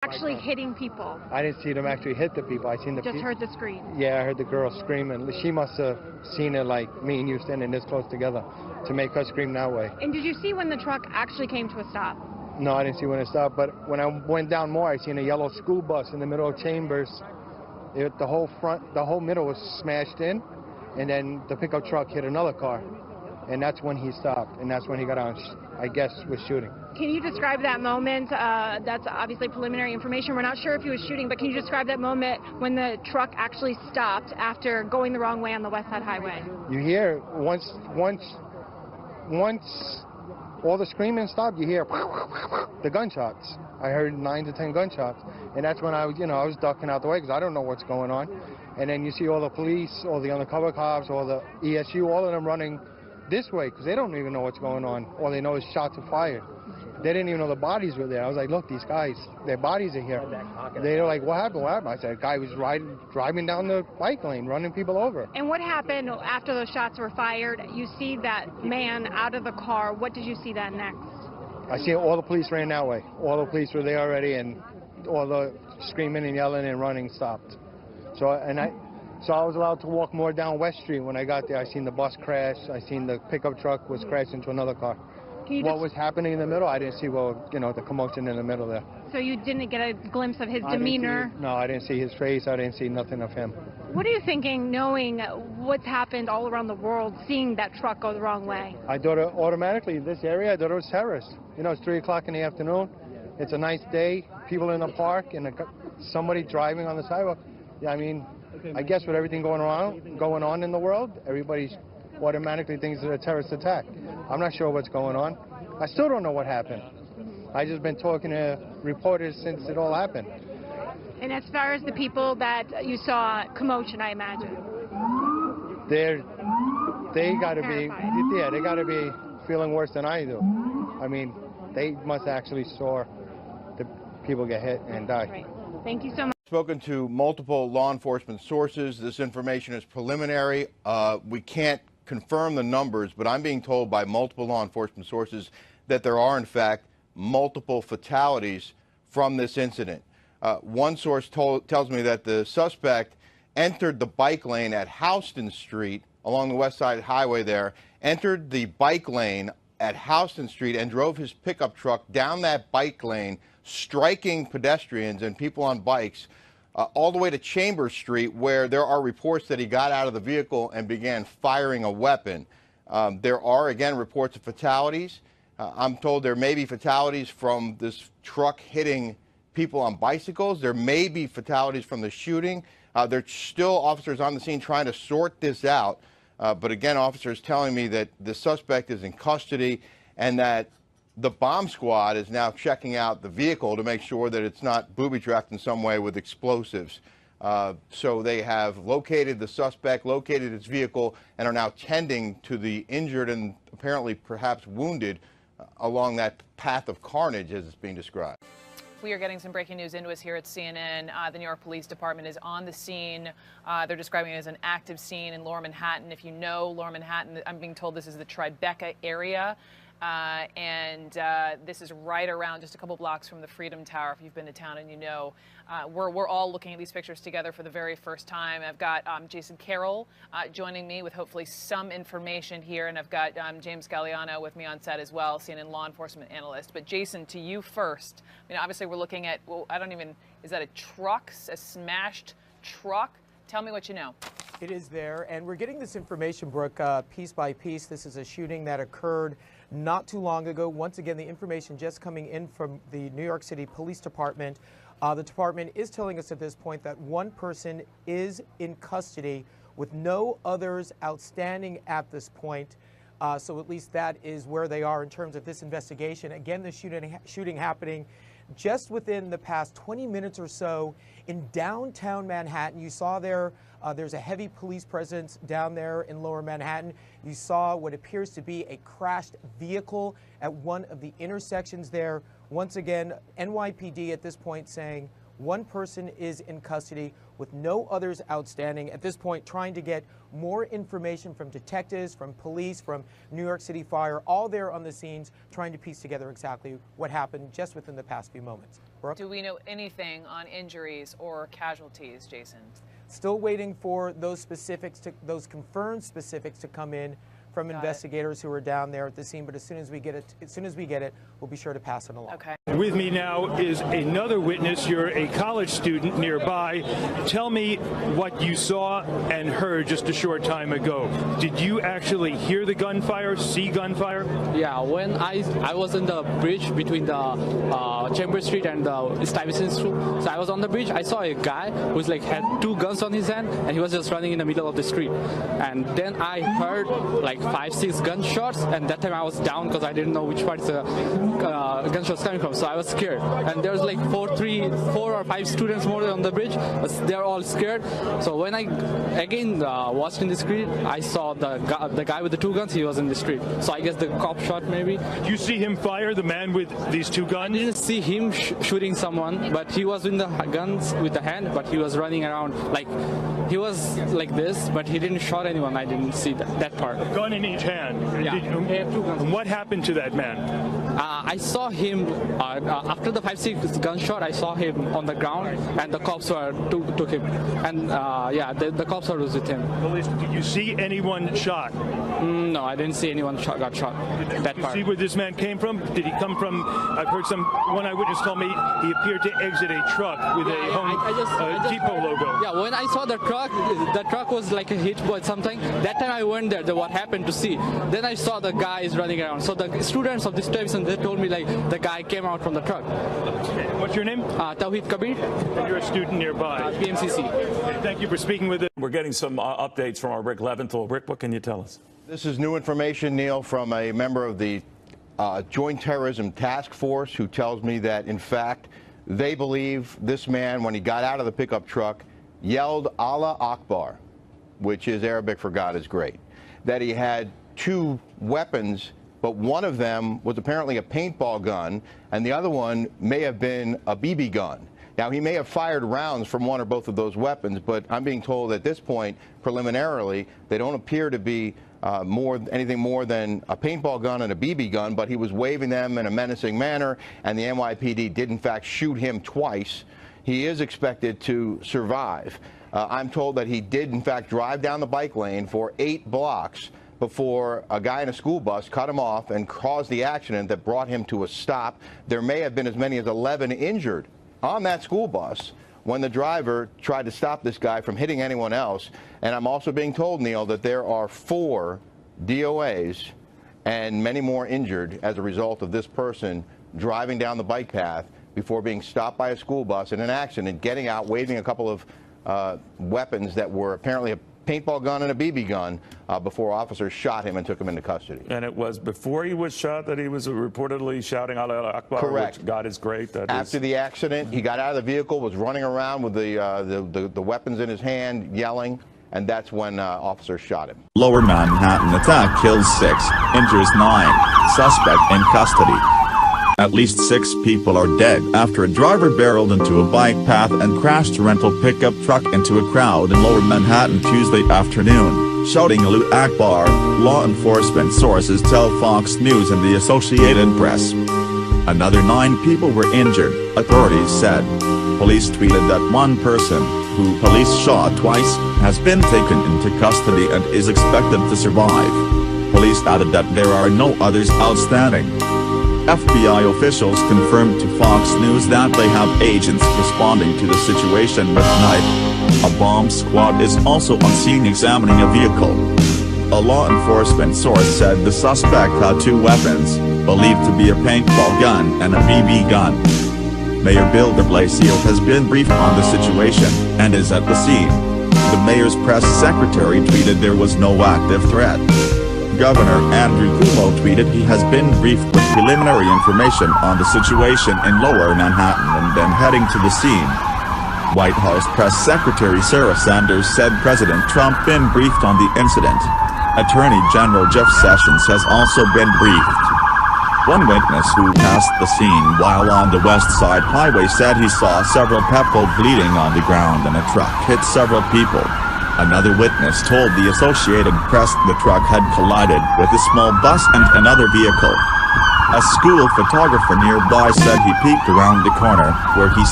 Actually hitting people. I didn't see them actually hit the people. I seen the Just heard the scream. Yeah, I heard the girl screaming. She must have seen it like me and you standing this close together to make her scream that way. And did you see when the truck actually came to a stop? No, I didn't see when it stopped, but when I went down more, I seen a yellow school bus in the middle of Chambers. The whole middle was smashed in, and then the pickup truck hit another car. And that's when he stopped, and that's when he got on, I guess, was shooting. Can you describe that moment? That's obviously preliminary information. We're not sure if he was shooting, but can you describe that moment when the truck actually stopped after going the wrong way on the West Side Highway? You hear, once all the screaming stopped, you hear the gunshots. I heard 9 to 10 gunshots, and that's when I was ducking out the way because I don't know what's going on. And then you see all the police, all the undercover cops, all the ESU, all of them running this way because they don't even know what's going on. All they know is shots are fired. They didn't even know the bodies were there. I was like, look, these guys, their bodies are here. They were like, what happened? What happened? I said, a guy was driving down the bike lane, running people over. And what happened after those shots were fired? You see that man out of the car. What did you see then next? I see all the police ran that way. All the police were there already, and all the screaming and yelling and running stopped. So I was allowed to walk more down West Street. When I got there, I seen the bus crash. I seen the pickup truck was crashed into another car. What was happening in the middle, I didn't see, the commotion in the middle there. So you didn't get a glimpse of his demeanor? No, I didn't see his face. I didn't see nothing of him. What are you thinking, knowing what's happened all around the world, seeing that truck go the wrong way? I thought automatically, in this area, I thought it was terrorists. It's 3 o'clock in the afternoon. It's a nice day. People in the park and somebody driving on the sidewalk. Yeah, I mean, I guess with everything going on in the world, everybody automatically thinks it's a terrorist attack. I'm not sure what's going on. I still don't know what happened. I just been talking to reporters since it all happened. And as far as the people that you saw, commotion, I imagine. They got to be feeling worse than I do. I mean, they must actually saw the people get hit and die. Right. Thank you so much. Spoken to multiple law enforcement sources. This information is preliminary. We can't confirm the numbers, but I'm being told by multiple law enforcement sources that there are, in fact, multiple fatalities from this incident. One source tells me that the suspect entered the bike lane at Houston Street along the West Side Highway there, entered the bike lane at Houston Street and drove his pickup truck down that bike lane, striking pedestrians and people on bikes all the way to Chambers Street, where there are reports that he got out of the vehicle and began firing a weapon. There are, again, reports of fatalities. I'm told there may be fatalities from this truck hitting people on bicycles. There may be fatalities from the shooting. There's still officers on the scene trying to sort this out. But again, officers telling me that the suspect is in custody and that the bomb squad is now checking out the vehicle to make sure that it's not booby-trapped in some way with explosives. So they have located the suspect, located his vehicle, and are now tending to the injured and apparently perhaps wounded along that path of carnage as it's being described. We are getting some breaking news into us here at CNN. The New York Police Department is on the scene. They're describing it as an active scene in Lower Manhattan. If you know Lower Manhattan, I'm being told this is the Tribeca area. This is right around just a couple blocks from the Freedom Tower. If you've been to town and you know, we're all looking at these pictures together for the very first time. I've got Jason Carroll joining me with hopefully some information here, and I've got James Galliano with me on set as well, CNN law enforcement analyst. But Jason, to you first. I mean, obviously we're looking at, well, is that a truck, a smashed truck? Tell me what you know. It is there, and we're getting this information, Brooke, piece by piece. This is a shooting that occurred not too long ago. Once again, the information just coming in from the New York City Police Department. The department is telling us at this point that one person is in custody with no others outstanding at this point. So at least that is where they are in terms of this investigation. Again, the shooting happening just within the past 20 minutes or so in downtown Manhattan. You saw there's a heavy police presence down there in Lower Manhattan. You saw what appears to be a crashed vehicle at one of the intersections there. Once again, NYPD at this point saying one person is in custody with no others outstanding. At this point, trying to get more information from detectives, from police, from New York City Fire, all there on the scenes, trying to piece together exactly what happened just within the past few moments. Brooke? Do we know anything on injuries or casualties, Jason? Still waiting for those confirmed specifics to come in from investigators who are down there at the scene. But as soon as we get it, we'll be sure to pass it along. Okay. With me now is another witness. You're a college student nearby. Tell me what you saw and heard just a short time ago. Did you actually hear the gunfire, see gunfire? Yeah, when I was in the bridge between the Chambers Street and the Stuyvesant Street. So I was on the bridge. I saw a guy who's like had 2 guns on his hand, and he was just running in the middle of the street. And then I heard like 5-6 gunshots, and that time I was down because I didn't know which part the gunshots coming from. So I was scared. And there was like 4 or 5 students more on the bridge. They're all scared. So when I again watched in the street, I saw the guy with the 2 guns. He was in the street. So I guess the cop shot maybe. Did you see him fire, the man with these 2 guns? I didn't see him shooting someone, but he was with the guns with the hand, but he was running around like he was like this, but he didn't shot anyone. I didn't see that part. A gun in each hand. Yeah. He had 2 guns. And what happened to that man? I saw him after the 5-6 gunshot. I saw him on the ground, and the cops took him. And yeah, the cops were with him. Did you see anyone shot? No, I didn't see anyone got shot. Did you see where this man came from? Did he come from? I've heard one eyewitness told me he appeared to exit a truck with a Home Depot logo. Yeah, when I saw the truck was like a hit by something. That time I went there. What happened to see? Then I saw the guys running around. So the students of this Stuyvesant, they told me like the guy came out from the truck. Okay. What's your name? Tawhid Kabir. And you're a student nearby. PMCC. Okay, thank you for speaking with us. We're getting some updates from our Rick Leventhal. Rick, what can you tell us? This is new information, Neil, from a member of the Joint Terrorism Task Force who tells me that, in fact, they believe this man, when he got out of the pickup truck, yelled Allah Akbar, which is Arabic for God is great. That he had 2 weapons, but one of them was apparently a paintball gun, and the other one may have been a BB gun. Now, he may have fired rounds from one or both of those weapons, but I'm being told at this point, preliminarily, they don't appear to be anything more than a paintball gun and a BB gun, but he was waving them in a menacing manner, and the NYPD did, in fact, shoot him twice. He is expected to survive. I'm told that he did, in fact, drive down the bike lane for 8 blocks before a guy in a school bus cut him off and caused the accident that brought him to a stop. There may have been as many as 11 injured on that school bus when the driver tried to stop this guy from hitting anyone else. And I'm also being told, Neil, that there are 4 DOAs and many more injured as a result of this person driving down the bike path before being stopped by a school bus in an accident, getting out, waving a couple of weapons that were apparently a paintball gun and a BB gun before officers shot him and took him into custody. And it was before he was shot that he was reportedly shouting Allah Akbar. Correct. Which God is great. After the accident, he got out of the vehicle, was running around with the weapons in his hand, yelling, and that's when officers shot him. Lower Manhattan attack kills 6, injures 9, suspect in custody. At least 6 people are dead after a driver barreled into a bike path and crashed a rental pickup truck into a crowd in Lower Manhattan Tuesday afternoon, shouting Allahu Akbar, law enforcement sources tell Fox News and the Associated Press. Another 9 people were injured, authorities said. Police tweeted that one person, who police shot twice, has been taken into custody and is expected to survive. Police added that there are no others outstanding. FBI officials confirmed to Fox News that they have agents responding to the situation at night. A bomb squad is also on scene examining a vehicle. A law enforcement source said the suspect had 2 weapons, believed to be a paintball gun and a BB gun. Mayor Bill de Blasio has been briefed on the situation and is at the scene. The mayor's press secretary tweeted there was no active threat. Governor Andrew Cuomo tweeted he has been briefed with preliminary information on the situation in Lower Manhattan and then heading to the scene. White House Press Secretary Sarah Sanders said President Trump been briefed on the incident. Attorney General Jeff Sessions has also been briefed. One witness who passed the scene while on the West Side Highway said he saw several people bleeding on the ground and a truck hit several people. Another witness told the Associated Press the truck had collided with a small bus and another vehicle. A school photographer nearby said he peeked around the corner, where he